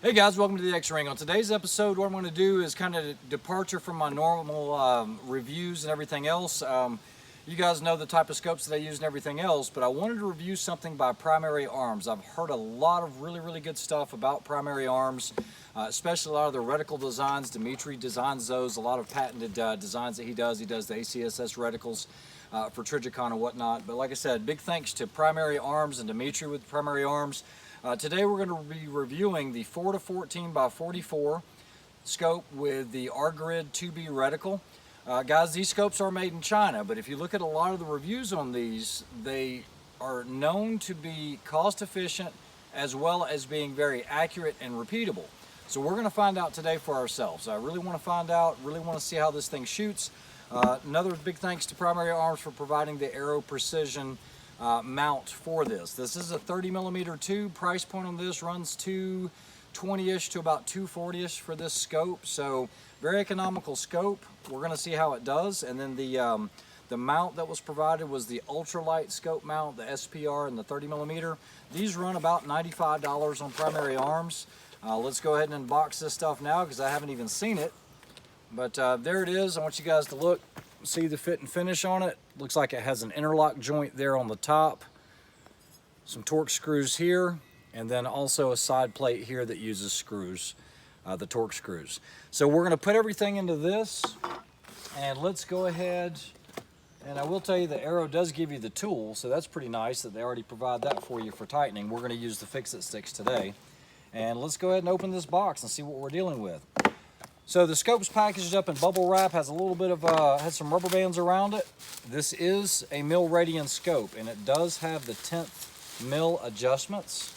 Hey guys, welcome to the X-Ring. On today's episode, what I'm going to do is kind of a departure from my normal reviews and everything else. You guys know the type of scopes that I use and everything else, but I wanted to review something by Primary Arms. I've heard a lot of really good stuff about Primary Arms, especially a lot of the reticle designs. Dimitri designs those, a lot of patented designs that he does. He does the ACSS reticles for Trigicon and whatnot. But like I said, big thanks to Primary Arms and Dimitri with Primary Arms. Today we're going to be reviewing the 4-14 by 44 scope with the R-Grid 2B reticle. Guys, these scopes are made in China, but if you look at a lot of the reviews on these, they are known to be cost efficient as well as being very accurate and repeatable. So we're going to find out today for ourselves. I really want to find out, really want to see how this thing shoots. Another big thanks to Primary Arms for providing the Aero Precision mount for this. This is a 30mm tube. Price point on this runs $220-ish to about $240-ish for this scope. So very economical scope. We're going to see how it does. And then the mount that was provided was the Ultralight scope mount, the SPR and the 30mm. These run about $95 on Primary Arms. Let's go ahead and unbox this stuff now because I haven't even seen it. But there it is. I want you guys to look, see the fit and finish on it. Looks like it has an interlock joint there on the top, some torque screws here, and then also a side plate here that uses screws, the torque screws. So we're going to put everything into this, and let's go ahead. And I will tell you the Aero does give you the tool, so that's pretty nice that they already provide that for you for tightening. We're going to use the Fix-It sticks today. And let's go ahead and open this box and see what we're dealing with. So the scope's packaged up in bubble wrap, has a little bit of, has some rubber bands around it. This is a mil radian scope, and it does have the 10th mil adjustments.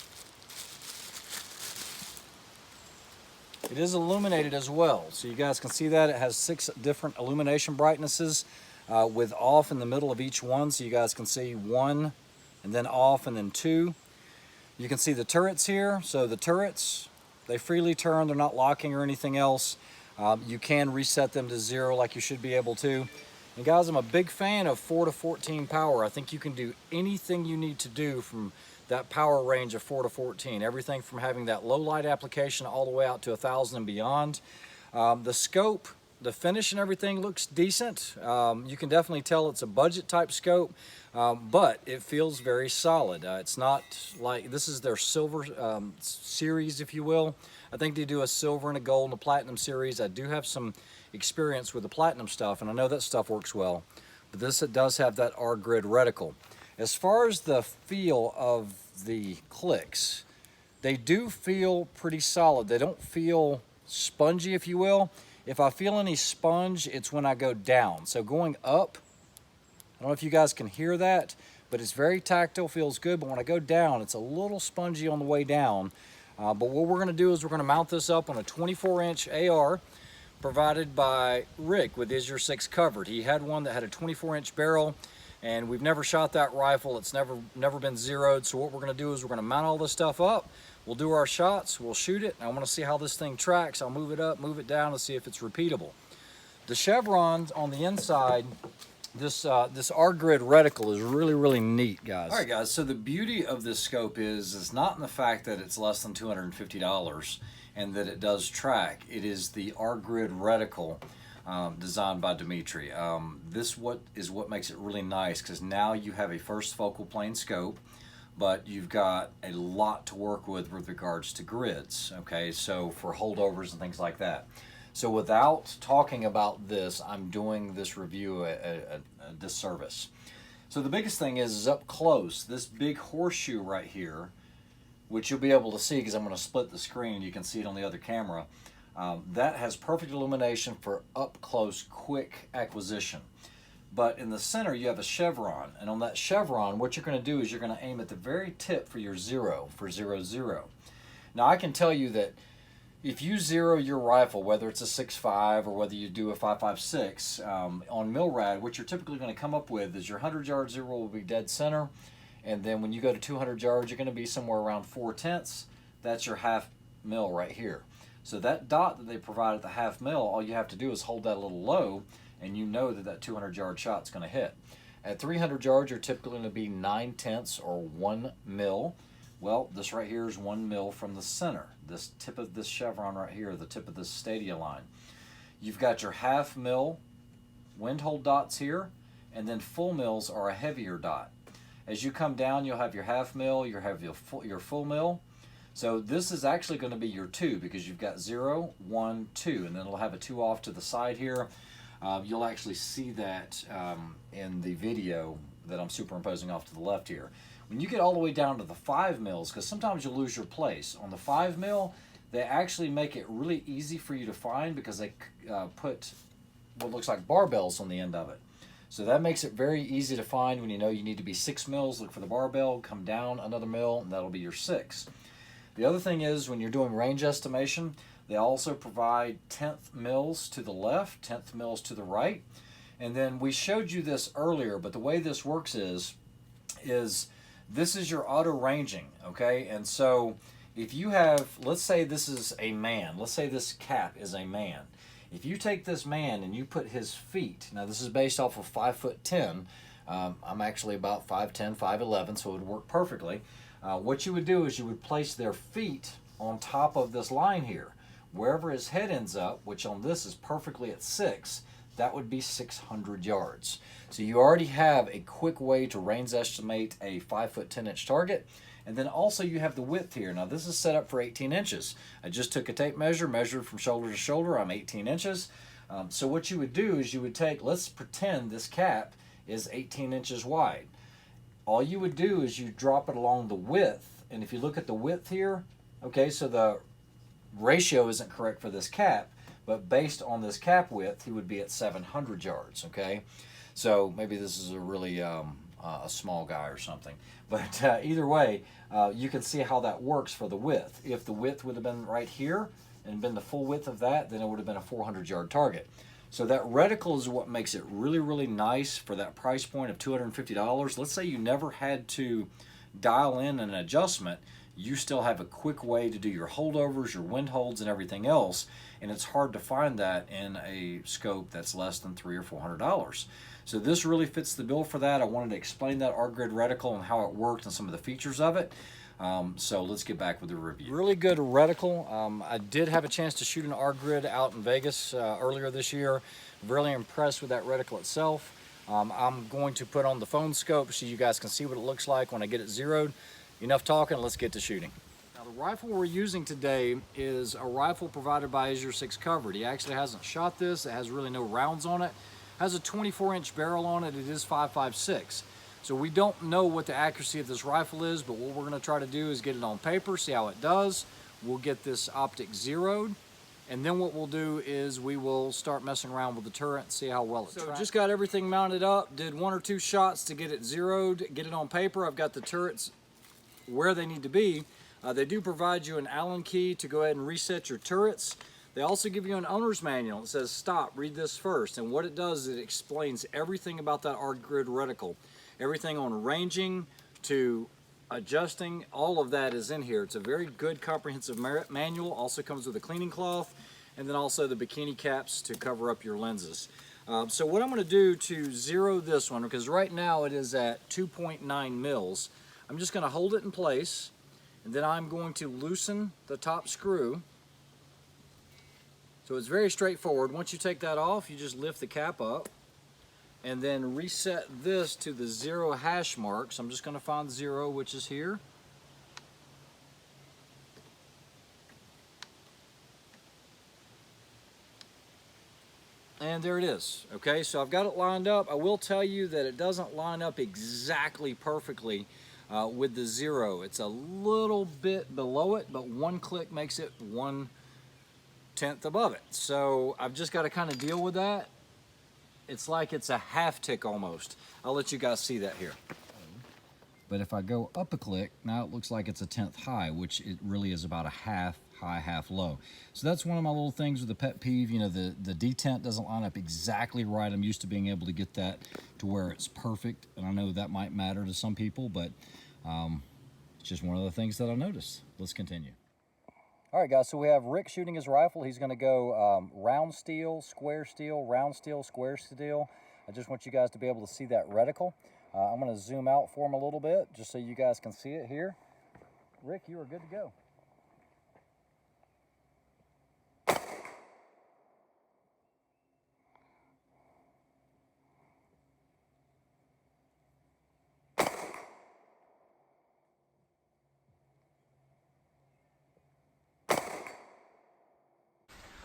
It is illuminated as well, so you guys can see that. It has 6 different illumination brightnesses with off in the middle of each one, so you guys can see 1 and then off and then 2. You can see the turrets here. So the turrets, they freely turn, they're not locking or anything else. You can reset them to 0 like you should be able to. And guys, I'm a big fan of 4-14 power. I think you can do anything you need to do from that power range of 4-14. Everything from having that low light application all the way out to 1,000 and beyond. The scope, the finish and everything looks decent. You can definitely tell it's a budget type scope, but it feels very solid. It's not like, this is their silver series, if you will. I think they do a silver and a gold and a platinum series. I do have some experience with the platinum stuff, and I know that stuff works well. But this, it does have that R-Grid reticle. As far as the feel of the clicks, they do feel pretty solid. They don't feel spongy, if you will. If I feel any sponge, it's when I go down. So going up, I don't know if you guys can hear that, but it's very tactile, feels good. But when I go down, it's a little spongy on the way down. But what we're going to do is we're going to mount this up on a 24-inch AR provided by Rick with Is Your 6 Covered. He had one that had a 24-inch barrel, and we've never shot that rifle. It's never been zeroed. So what we're going to do is we're going to mount all this stuff up. We'll do our shots. We'll shoot it. I want to see how this thing tracks. I'll move it up, move it down, and see if it's repeatable. The chevrons on the inside, this R-Grid reticle is really neat, guys. All right, guys, so the beauty of this scope is not in the fact that it's less than $250 and that it does track. It is the R-Grid reticle designed by Dimitri. This is what makes it really nice, because now you have a first focal plane scope, but you've got a lot to work with regards to grids, okay? So for holdovers and things like that. So without talking about this, I'm doing this review a disservice. So the biggest thing is up close, this big horseshoe right here, which you'll be able to see because I'm going to split the screen. You can see it on the other camera. That has perfect illumination for up close, quick acquisition. But in the center, you have a chevron. And on that chevron, what you're going to do is you're going to aim at the very tip for your 0, for 0-0. Now, I can tell you that if you zero your rifle, whether it's a 6.5 or whether you do a 5.56 on MILRAD, what you're typically going to come up with is your 100-yard zero will be dead center, and then when you go to 200 yards, you're going to be somewhere around 4/10. That's your half mil right here. So that dot that they provide at the half mil, all you have to do is hold that a little low, and you know that that 200-yard shot's going to hit. At 300 yards, you're typically going to be 9/10 or 1 mil. Well, this right here is 1 mil from the center. This tip of this chevron right here, the tip of this stadia line. You've got your half mil wind hold dots here, and then full mils are a heavier dot. As you come down, you'll have your half mil, you'll have your full mil. So this is actually going to be your 2 because you've got 0, 1, 2, and then it'll have a 2 off to the side here. You'll actually see that in the video that I'm superimposing off to the left here. When you get all the way down to the 5 mils, because sometimes you'll lose your place, on the 5 mil, they actually make it really easy for you to find because they put what looks like barbells on the end of it. So that makes it very easy to find when you know you need to be 6 mils, look for the barbell, come down another mil, and that'll be your 6. The other thing is when you're doing range estimation, they also provide 10th mils to the left, 10th mils to the right. And then we showed you this earlier, but the way this works is this is your auto ranging, okay? And so if you have, let's say this is a man, let's say this cap is a man. If you take this man and you put his feet, now this is based off of 5'10", I'm actually about 5'10", 5'11", so it would work perfectly. What you would do is you would place their feet on top of this line here. Wherever his head ends up, which on this is perfectly at 6, that would be 600 yards. So you already have a quick way to range estimate a 5'10" target. And then also you have the width here. Now this is set up for 18 inches. I just took a tape measure, measured from shoulder to shoulder. I'm 18 inches. So what you would do is you would take, let's pretend this cap is 18 inches wide. All you would do is you drop it along the width. And if you look at the width here, okay, so the ratio isn't correct for this cap, but based on this cap width, he would be at 700 yards, okay? So maybe this is a really a small guy or something. But either way, you can see how that works for the width. If the width would have been right here and been the full width of that, then it would have been a 400-yard target. So that reticle is what makes it really, really nice for that price point of $250. Let's say you never had to dial in an adjustment. You still have a quick way to do your holdovers, your wind holds, and everything else. And it's hard to find that in a scope that's less than $300 or $400. So this really fits the bill for that. I wanted to explain that R-grid reticle and how it worked and some of the features of it. So let's get back with the review. Really good reticle. I did have a chance to shoot an R-grid out in Vegas earlier this year. Really impressed with that reticle itself. I'm going to put on the phone scope so you guys can see what it looks like when I get it zeroed. Enough talking, let's get to shooting. Now the rifle we're using today is a rifle provided by Azure 6 Covered. He actually hasn't shot this. It has really no rounds on it. It has a 24-inch barrel on it. It is 5.56. So we don't know what the accuracy of this rifle is, but what we're going to try to do is get it on paper, see how it does. We'll get this optic zeroed, and then what we'll do is we will start messing around with the turret and see how well it tracks. So just got everything mounted up, did 1 or 2 shots to get it zeroed, get it on paper. I've got the turrets where they need to be. They do provide you an Allen key to go ahead and reset your turrets. They also give you an owner's manual. It says stop, read this first. And what it does is it explains everything about that R-grid reticle. Everything on ranging to adjusting, all of that is in here. It's a very good comprehensive manual. Also comes with a cleaning cloth and then also the bikini caps to cover up your lenses. So what I'm going to do to zero this one, because right now it is at 2.9 mils, I'm just going to hold it in place and then I'm going to loosen the top screw. So it's very straightforward. Once you take that off, you just lift the cap up and then reset this to the 0 hash mark. So I'm just going to find 0, which is here. And there it is. Okay, so I've got it lined up. I will tell you that it doesn't line up exactly perfectly with the 0. It's a little bit below it, but one click makes it 1/10 above it. So I've just got to kind of deal with that. It's like it's a half tick almost. I'll let you guys see that here. But if I go up a click, now it looks like it's a 10th high, which it really is about a half high, half low. So that's one of my little things with the pet peeve. You know, the detent doesn't line up exactly right. I'm used to being able to get that to where it's perfect. And I know that might matter to some people, but it's just one of the things that I noticed. Let's continue. All right, guys, so we have Rick shooting his rifle. He's going to go round steel, square steel, round steel, square steel. I just want you guys to be able to see that reticle. I'm going to zoom out for him a little bit just so you guys can see it here. Rick, you are good to go.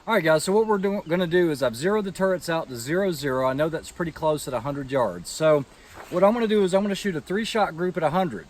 All right, guys, so what we're going to do is I've zeroed the turrets out to 0, 0. I know that's pretty close at 100 yards. So what I'm going to do is I'm going to shoot a 3-shot group at 100.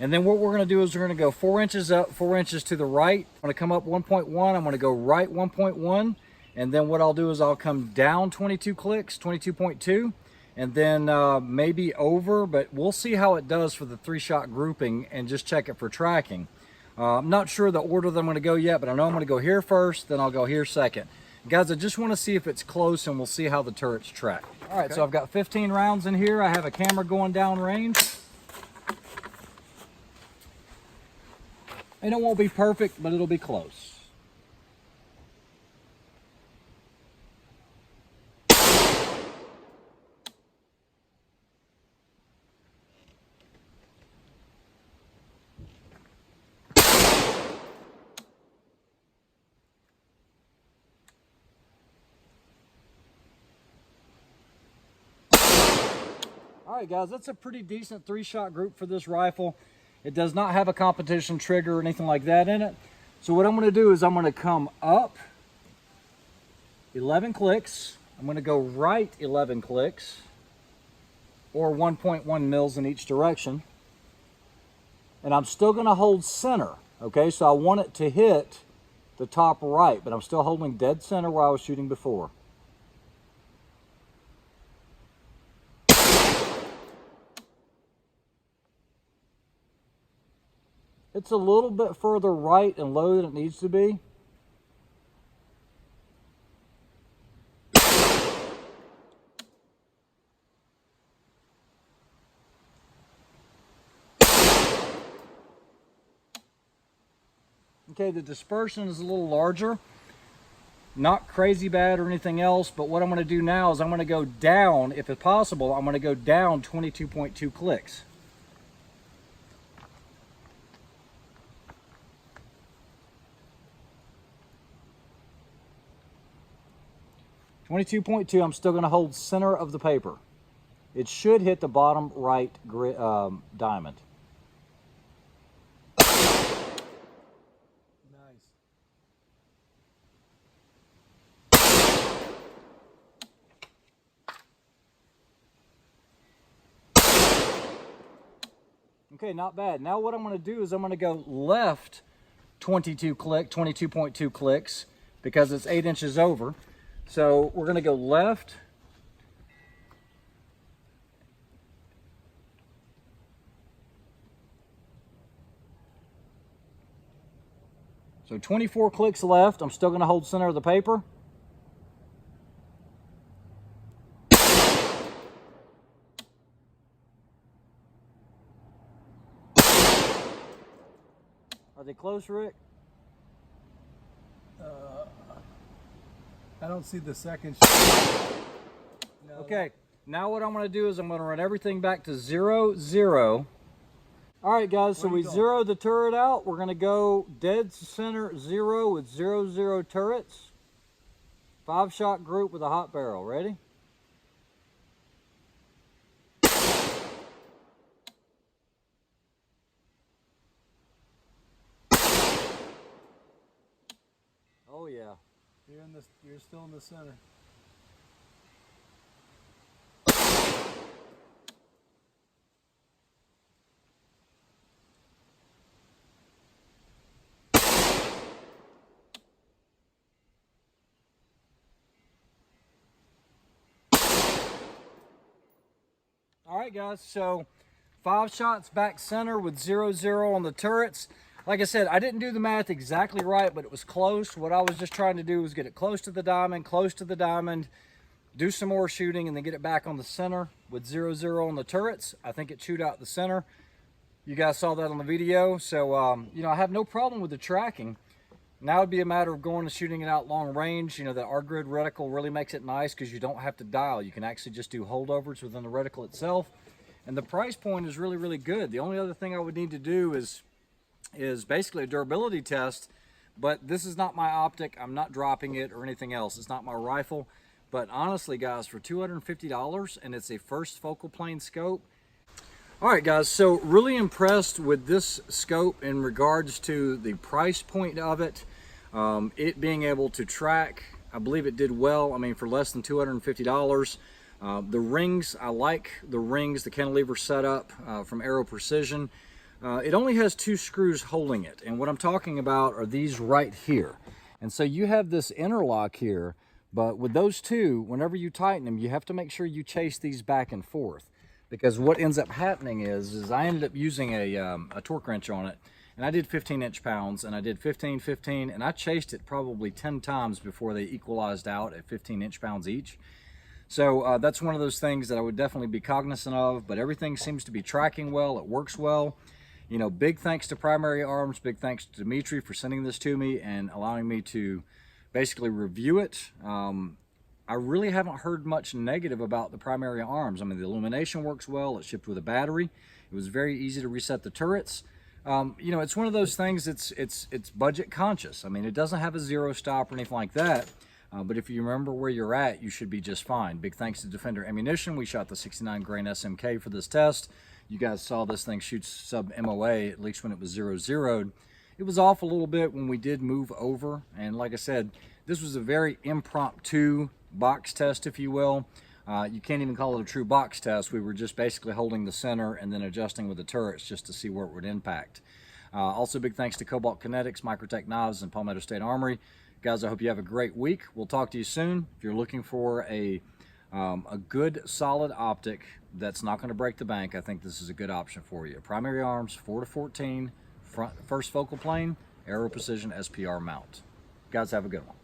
And then what we're going to do is we're going to go 4 inches up, 4 inches to the right. I'm going to come up 1.1. I'm going to go right 1.1. And then what I'll do is I'll come down 22 clicks, 22.2. And then maybe over, but we'll see how it does for the 3-shot grouping and just check it for tracking. I'm not sure the order that I'm going to go yet, but I know I'm going to go here first, then I'll go here second. Guys, I just want to see if it's close, and we'll see how the turrets track. All right, okay. So I've got 15 rounds in here. I have a camera going down range. And it won't be perfect, but it'll be close. All right, guys, that's a pretty decent 3-shot group for this rifle. It does not have a competition trigger or anything like that in it. So what I'm going to do is I'm going to come up 11 clicks. I'm going to go right 11 clicks, or 1.1 mils in each direction. And I'm still going to hold center, okay? So I want it to hit the top right, but I'm still holding dead center where I was shooting before. It's a little bit further right and low than it needs to be. Okay, the dispersion is a little larger. Not crazy bad or anything else, but what I'm going to do now is I'm going to go down, if it's possible, I'm going to go down 22.2 clicks. .2, I'm still going to hold center of the paper. It should hit the bottom right diamond. Nice. Okay, not bad. Now what I'm going to do is I'm going to go left 22.2 clicks, because it's 8 inches over. So we're going to go left. So 24 clicks left. I'm still going to hold center of the paper. Are they close, Rick? I don't see the second. No, okay, now what I'm going to do is I'm going to run everything back to 0, 0. All right, guys, so we zeroed the turret out. We're going to go dead center 0 with 0, 0 turrets. 5-shot group with a hot barrel. Ready? Oh, yeah. You're still in the center. All right, guys, so 5 shots back center with 0, 0 on the turrets. Like I said, I didn't do the math exactly right, but it was close. What I was just trying to do was get it close to the diamond, do some more shooting, and then get it back on the center with 0, 0 on the turrets. I think it chewed out the center. You guys saw that on the video. So, you know, I have no problem with the tracking. Now it'd be a matter of going and shooting it out long range. You know, the R-grid reticle really makes it nice because you don't have to dial. You can actually just do holdovers within the reticle itself. And the price point is really, really good. The only other thing I would need to do is is basically a durability test, but this is not my optic. I'm not dropping it or anything else. It's not my rifle. But honestly, guys, for $250, and it's a first focal plane scope. All right, guys, so really impressed with this scope in regards to the price point of it. It being able to track, I believe it did well. I mean, for less than $250. The rings, I like the rings, the cantilever setup from Aero Precision. It only has 2 screws holding it, and what I'm talking about are these right here. And so you have this interlock here, but with those 2, whenever you tighten them, you have to make sure you chase these back and forth, because what ends up happening is I ended up using a torque wrench on it, and I did 15 inch-pounds, and I did 15, 15, and I chased it probably 10 times before they equalized out at 15 inch-pounds each. So that's one of those things that I would definitely be cognizant of, but everything seems to be tracking well. It works well. You know, big thanks to Primary Arms, big thanks to Dimitri for sending this to me and allowing me to basically review it. I really haven't heard much negative about the Primary Arms. I mean, the illumination works well. It shipped with a battery. It was very easy to reset the turrets. You know, it's one of those things, it's budget conscious. I mean, it doesn't have a 0 stop or anything like that. But if you remember where you're at, you should be just fine. Big thanks to Defender Ammunition. We shot the 69 grain SMK for this test. You guys saw this thing shoot sub MOA, at least when it was 0-0'd. It was off a little bit when we did move over. And like I said, this was a very impromptu box test, if you will. You can't even call it a true box test. We were just basically holding the center and then adjusting with the turrets just to see where it would impact. Also, big thanks to Cobalt Kinetics, Microtech Knives, and Palmetto State Armory. Guys, I hope you have a great week. We'll talk to you soon. If you're looking for a good, solid optic that's not going to break the bank, I think this is a good option for you. Primary Arms, 4-14, first focal plane, Aero Precision SPR mount. Guys, have a good one.